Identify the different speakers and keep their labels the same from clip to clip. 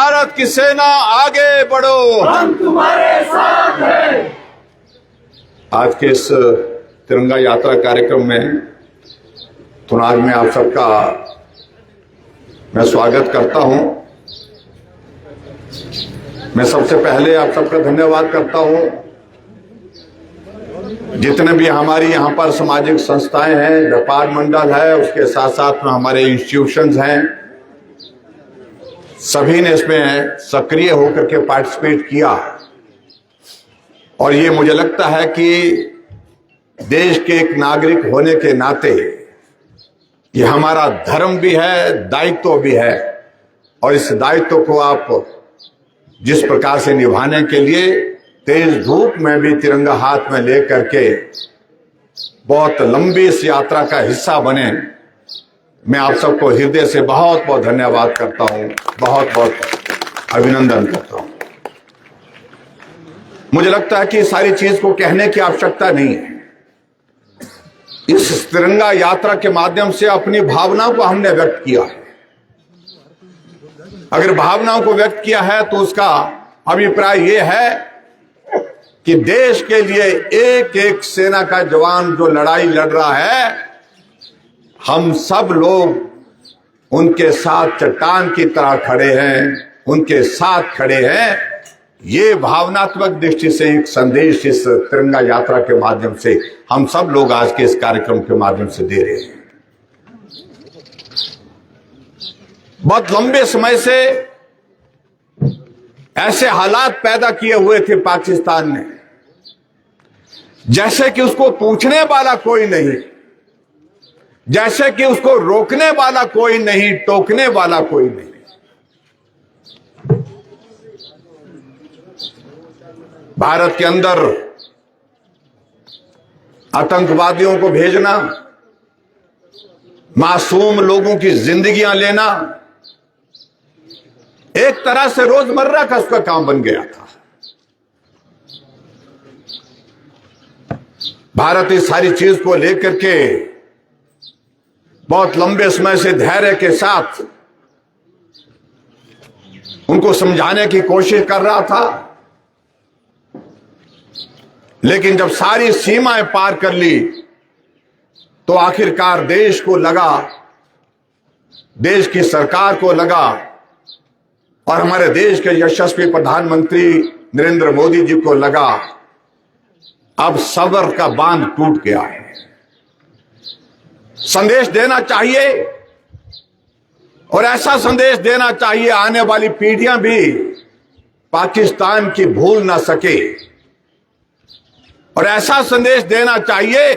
Speaker 1: भारत की सेना आगे बढ़ो,
Speaker 2: हम तुम्हारे साथ हैं।
Speaker 1: आज के इस तिरंगा यात्रा कार्यक्रम में थुनाग में आप सबका मैं स्वागत करता हूं। मैं सबसे पहले आप सबका धन्यवाद करता हूं। जितने भी हमारी यहां पर सामाजिक संस्थाएं हैं, व्यापार मंडल है, उसके साथ साथ में हमारे इंस्टीट्यूशंस हैं, सभी ने इसमें सक्रिय होकर के पार्टिसिपेट किया। और ये मुझे लगता है कि देश के एक नागरिक होने के नाते ये हमारा धर्म भी है, दायित्व भी है। और इस दायित्व को आप जिस प्रकार से निभाने के लिए तेज धूप में भी तिरंगा हाथ में लेकर के बहुत लंबी इस यात्रा का हिस्सा बने, मैं आप सबको हृदय से बहुत बहुत धन्यवाद करता हूं, बहुत बहुत अभिनंदन करता हूं। मुझे लगता है कि सारी चीज को कहने की आवश्यकता नहीं है। इस तिरंगा यात्रा के माध्यम से अपनी भावनाओं को हमने व्यक्त किया है। अगर भावनाओं को व्यक्त किया है तो उसका अभिप्राय यह है कि देश के लिए एक एक सेना का जवान जो लड़ाई लड़ रहा है, हम सब लोग उनके साथ चट्टान की तरह खड़े हैं, उनके साथ खड़े हैं। ये भावनात्मक दृष्टि से एक संदेश इस तिरंगा यात्रा के माध्यम से हम सब लोग आज के इस कार्यक्रम के माध्यम से दे रहे हैं। बहुत लंबे समय से ऐसे हालात पैदा किए हुए थे पाकिस्तान ने, जैसे कि उसको पूछने वाला कोई नहीं, जैसे कि उसको रोकने वाला कोई नहीं, टोकने वाला कोई नहीं। भारत के अंदर आतंकवादियों को भेजना, मासूम लोगों की जिंदगियां लेना एक तरह से रोजमर्रा का उसका काम बन गया था। भारत इस सारी चीज को लेकर के बहुत लंबे समय से धैर्य के साथ उनको समझाने की कोशिश कर रहा था, लेकिन जब सारी सीमाएं पार कर ली तो आखिरकार देश को लगा, देश की सरकार को लगा और हमारे देश के यशस्वी प्रधानमंत्री नरेंद्र मोदी जी को लगा, अब सब्र का बांध टूट गया है। संदेश देना चाहिए और ऐसा संदेश देना चाहिए आने वाली पीढ़ियां भी पाकिस्तान की भूल ना सके। और ऐसा संदेश देना चाहिए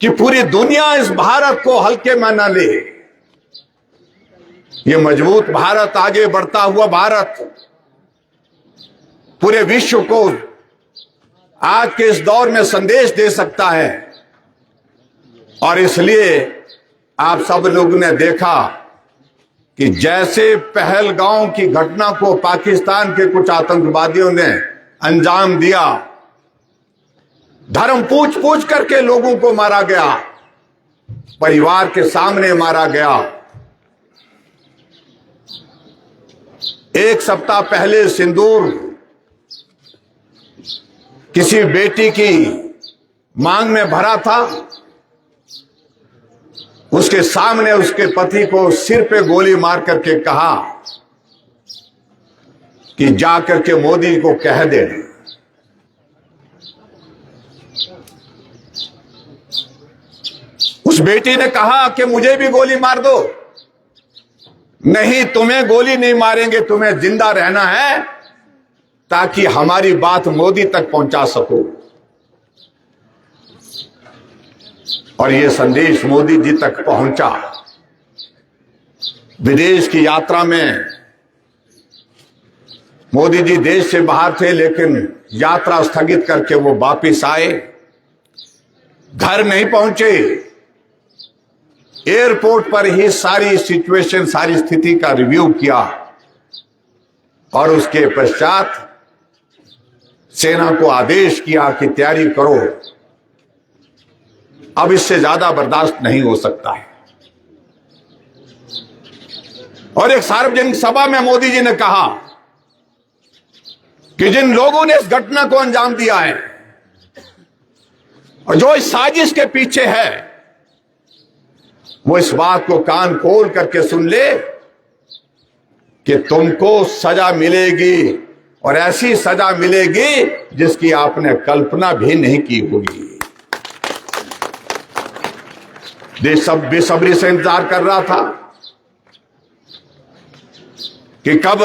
Speaker 1: कि पूरी दुनिया इस भारत को हल्के में न ले। ये मजबूत भारत, आगे बढ़ता हुआ भारत पूरे विश्व को आज के इस दौर में संदेश दे सकता है। और इसलिए आप सब लोगों ने देखा कि जैसे पहलगांव की घटना को पाकिस्तान के कुछ आतंकवादियों ने अंजाम दिया, धर्म पूछ पूछ करके लोगों को मारा गया, परिवार के सामने मारा गया। एक सप्ताह पहले सिंदूर किसी बेटी की मांग में भरा था, उसके सामने उसके पति को सिर पे गोली मार करके कहा कि जा करके मोदी को कह दे। उस बेटी ने कहा कि मुझे भी गोली मार दो। नहीं, तुम्हें गोली नहीं मारेंगे, तुम्हें जिंदा रहना है ताकि हमारी बात मोदी तक पहुंचा सको। और यह संदेश मोदी जी तक पहुंचा। विदेश की यात्रा में मोदी जी देश से बाहर थे, लेकिन यात्रा स्थगित करके वो वापिस आए, घर नहीं पहुंचे, एयरपोर्ट पर ही सारी सिचुएशन, सारी स्थिति का रिव्यू किया और उसके पश्चात सेना को आदेश किया कि तैयारी करो, अब इससे ज्यादा बर्दाश्त नहीं हो सकता है। और एक सार्वजनिक सभा में मोदी जी ने कहा कि जिन लोगों ने इस घटना को अंजाम दिया है और जो इस साजिश के पीछे है, वो इस बात को कान खोल करके सुन ले कि तुमको सजा मिलेगी, और ऐसी सजा मिलेगी जिसकी आपने कल्पना भी नहीं की होगी। देश सब बेसब्री से इंतजार कर रहा था कि कब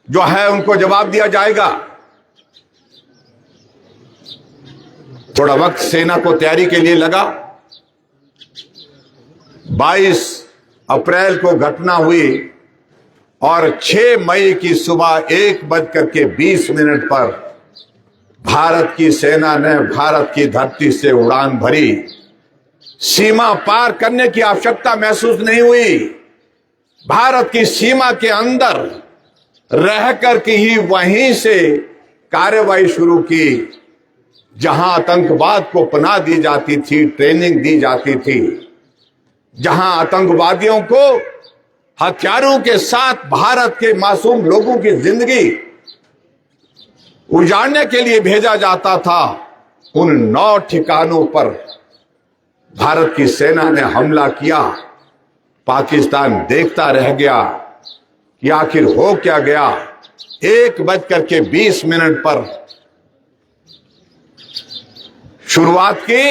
Speaker 1: जो है उनको जवाब दिया जाएगा। थोड़ा वक्त सेना को तैयारी के लिए लगा। 22 अप्रैल को घटना हुई और 6 मई की सुबह 1:20 पर भारत की सेना ने भारत की धरती से उड़ान भरी। सीमा पार करने की आवश्यकता महसूस नहीं हुई। भारत की सीमा के अंदर रह करके ही वहीं से कार्रवाई शुरू की, जहां आतंकवाद को पनाह दी जाती थी, ट्रेनिंग दी जाती थी, जहां आतंकवादियों को हथियारों के साथ भारत के मासूम लोगों की जिंदगी उजाड़ने के लिए भेजा जाता था। उन 9 ठिकानों पर भारत की सेना ने हमला किया। पाकिस्तान देखता रह गया कि आखिर हो क्या गया। 1:20 पर शुरुआत की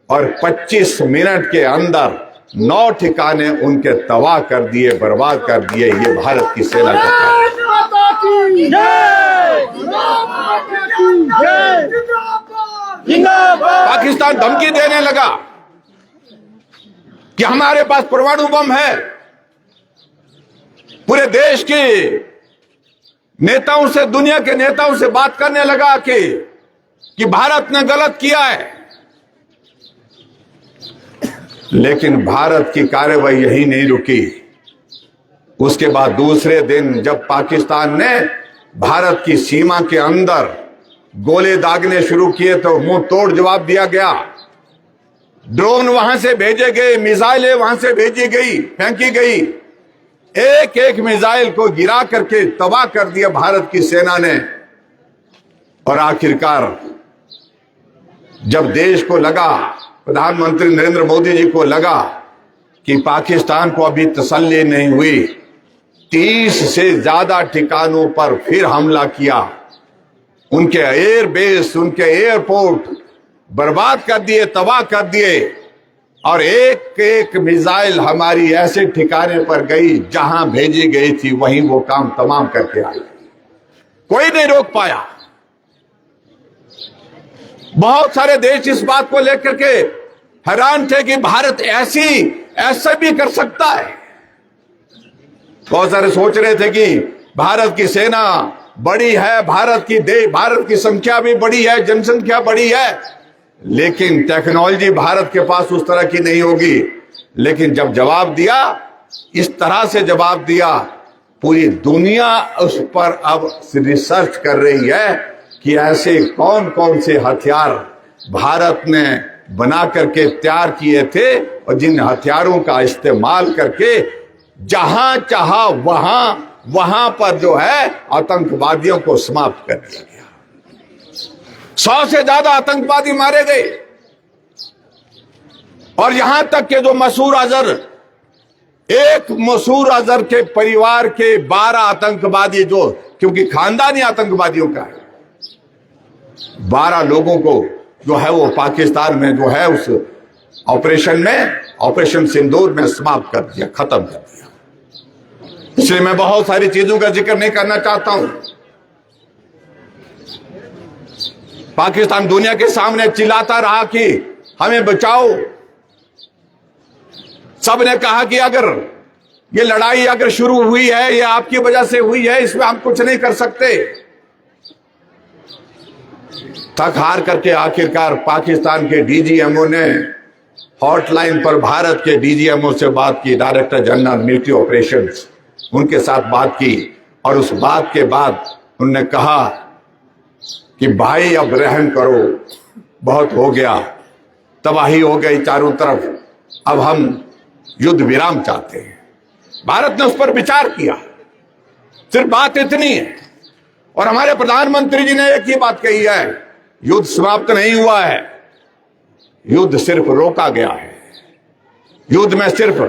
Speaker 1: और 25 मिनट के अंदर 9 ठिकाने उनके तबाह कर दिए, बर्बाद कर दिए। ये भारत की सेना का काम। पाकिस्तान धमकी देने लगा कि हमारे पास परमाणु बम है। पूरे देश के नेताओं से, दुनिया के नेताओं से बात करने लगा कि भारत ने गलत किया है। लेकिन भारत की कार्रवाई यही नहीं रुकी। उसके बाद दूसरे दिन जब पाकिस्तान ने भारत की सीमा के अंदर गोले दागने शुरू किए तो मुंह तोड़ जवाब दिया गया। ड्रोन वहां से भेजे गए, मिसाइलें वहां से भेजी गई, फेंकी गई। एक एक मिसाइल को गिरा करके तबाह कर दिया भारत की सेना ने। और आखिरकार जब देश को लगा, प्रधानमंत्री नरेंद्र मोदी जी को लगा कि पाकिस्तान को अभी तसल्ली नहीं हुई, 30 से ज्यादा ठिकानों पर फिर हमला किया। उनके एयरबेस, उनके एयरपोर्ट बर्बाद कर दिए, तबाह कर दिए। और एक एक मिसाइल हमारी ऐसे ठिकाने पर गई जहां भेजी गई थी, वहीं वो काम तमाम करके आई। कोई नहीं रोक पाया। बहुत सारे देश इस बात को लेकर के हैरान थे कि भारत ऐसे भी कर सकता है। बहुत सारे सोच रहे थे कि भारत की सेना बड़ी है, भारत की संख्या भी बड़ी है, जनसंख्या बड़ी है, लेकिन टेक्नोलॉजी भारत के पास उस तरह की नहीं होगी। लेकिन जब जवाब दिया, इस तरह से जवाब दिया, पूरी दुनिया उस पर अब रिसर्च कर रही है कि ऐसे कौन कौन से हथियार भारत ने बना करके तैयार किए थे और जिन हथियारों का इस्तेमाल करके जहां चाहा वहां पर जो है आतंकवादियों को समाप्त कर दिया गया। 100 से ज्यादा आतंकवादी मारे गए। और यहां तक के जो मसूर अजहर के परिवार के 12 आतंकवादी, जो क्योंकि खानदानी आतंकवादियों का है, 12 लोगों को जो है वो पाकिस्तान में जो है उस ऑपरेशन सिंदूर में समाप्त कर दिया, खत्म कर दिया। इसलिए मैं बहुत सारी चीजों का जिक्र नहीं करना चाहता हूं। पाकिस्तान दुनिया के सामने चिल्लाता रहा कि हमें बचाओ। सबने कहा कि अगर ये लड़ाई अगर शुरू हुई है, ये आपकी वजह से हुई है, इसमें हम कुछ नहीं कर सकते। थक हार करके आखिरकार पाकिस्तान के डीजीएमओ ने हॉटलाइन पर भारत के डीजीएमओ से बात की, डायरेक्टर जनरल मिलिट्री ऑपरेशंस, उनके साथ बात की। और उस बात के बाद उन्होंने कहा कि भाई अब रहम करो, बहुत हो गया, तबाही हो गई चारों तरफ, अब हम युद्ध विराम चाहते हैं। भारत ने उस पर विचार किया। सिर्फ बात इतनी है। और हमारे प्रधानमंत्री जी ने एक ही बात कही है, युद्ध समाप्त नहीं हुआ है, युद्ध सिर्फ रोका गया है। युद्ध में सिर्फ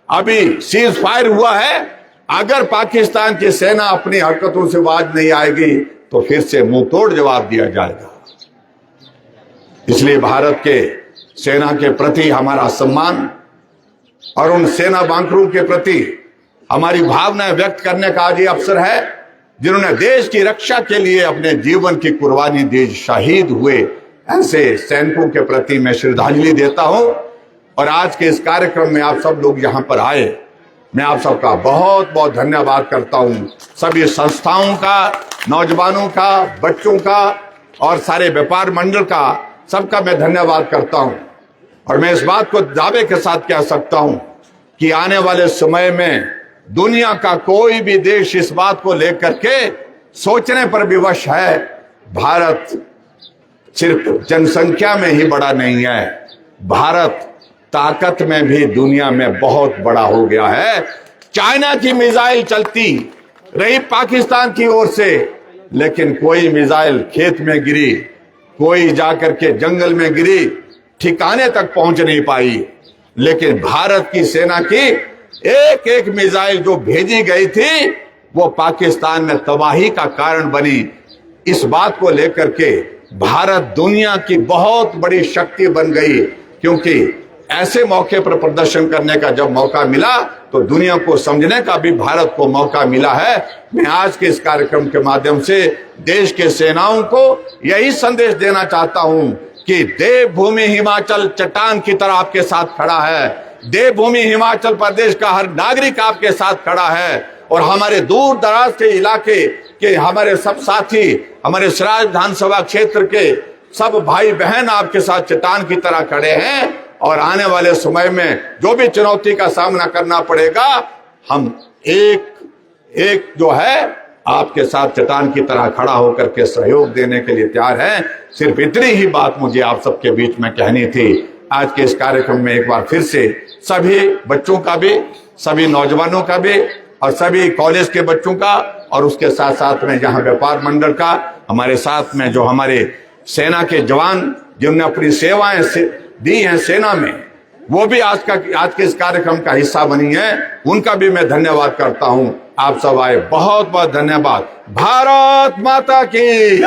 Speaker 1: अभी सीज फायर हुआ है। अगर पाकिस्तान की सेना अपनी हरकतों से बाज नहीं आएगी तो फिर से मुंह तोड़ जवाब दिया जाएगा। इसलिए भारत के सेना के प्रति हमारा सम्मान और उन सेना बांकरों के प्रति हमारी भावनाएं व्यक्त करने का आज ये अवसर है, जिन्होंने देश की रक्षा के लिए अपने जीवन की कुर्बानी दी, शहीद हुए। ऐसे सैनिकों के प्रति मैं श्रद्धांजलि देता हूं। और आज के इस कार्यक्रम में आप सब लोग यहां पर आए, मैं आप सबका बहुत बहुत धन्यवाद करता हूं। सभी संस्थाओं का, नौजवानों का, बच्चों का और सारे व्यापार मंडल का, सबका मैं धन्यवाद करता हूं। और मैं इस बात को दावे के साथ कह सकता हूं कि आने वाले समय में दुनिया का कोई भी देश इस बात को लेकर के सोचने पर विवश है, भारत सिर्फ जनसंख्या में ही बड़ा नहीं है, भारत ताकत में भी दुनिया में बहुत बड़ा हो गया है। चाइना की मिसाइल चलती रही पाकिस्तान की ओर से, लेकिन कोई मिसाइल खेत में गिरी, कोई जाकर के जंगल में गिरी, ठिकाने तक पहुंच नहीं पाई। लेकिन भारत की सेना की एक एक मिसाइल जो भेजी गई थी वो पाकिस्तान में तबाही का कारण बनी। इस बात को लेकर के भारत दुनिया की बहुत बड़ी शक्ति बन गई, क्योंकि ऐसे मौके पर प्रदर्शन करने का जब मौका मिला तो दुनिया को समझने का भी भारत को मौका मिला है। मैं आज के इस कार्यक्रम के माध्यम से देश के सेनाओं को यही संदेश देना चाहता हूं कि देवभूमि हिमाचल चट्टान की तरह आपके साथ खड़ा है। देवभूमि हिमाचल प्रदेश का हर नागरिक आपके साथ खड़ा है। और हमारे दूर दराज के इलाके के हमारे सब साथी, हमारे सराज विधानसभा क्षेत्र के सब भाई बहन आपके साथ चट्टान की तरह खड़े हैं। और आने वाले समय में जो भी चुनौती का सामना करना पड़ेगा, हम एक जो है आपके साथ चट्टान की तरह खड़ा होकर के सहयोग देने के लिए तैयार हैं। सिर्फ इतनी ही बात मुझे आप सबके बीच में कहनी थी। आज के इस कार्यक्रम में एक बार फिर से सभी बच्चों का भी, सभी नौजवानों का भी और सभी कॉलेज के बच्चों का और उसके साथ साथ में जहां व्यापार मंडल का, हमारे साथ में जो हमारे सेना के जवान जिन्होंने अपनी सेवाएं दी हैं सेना में, वो भी आज के इस कार्यक्रम का हिस्सा बनी है, उनका भी मैं धन्यवाद करता हूं। आप सब आए, बहुत बहुत धन्यवाद। भारत माता की।